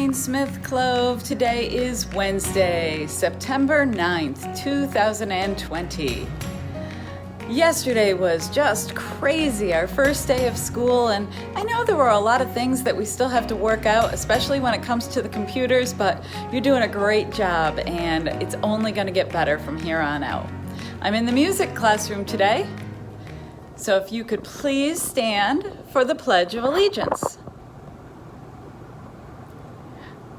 morning, Smith Clove. Today is Wednesday, September 9th, 2020. Yesterday was just crazy, our first day of school, and I know there were a lot of things that we still have to work out, especially when it comes to the computers, but you're doing a great job, and it's only going to get better from here on out. I'm in the music classroom today, so if you could please stand for the Pledge of Allegiance.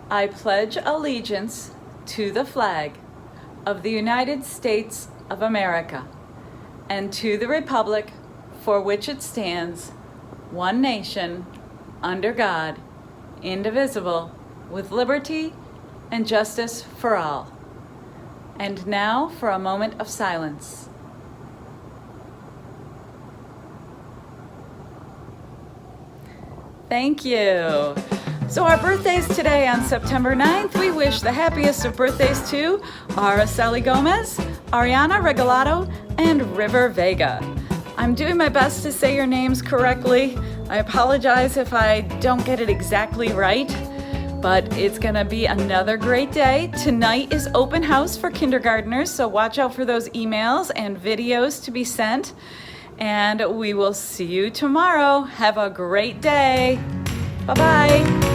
I pledge allegiance to the flag of the United States of America and to the republic for which it stands, one nation, under God, indivisible, with liberty and justice for all. And now for a moment of silence. Thank you. So our birthdays today on September 9th, we wish the happiest of birthdays to Araceli Gomez, Ariana Regalado, and River Vega. I'm doing my best to say your names correctly. I apologize if I don't get it exactly right, but it's gonna be another great day. Tonight is open house for kindergartners, so watch out for those emails and videos to be sent. And we will see you tomorrow. Have a great day. Bye-bye.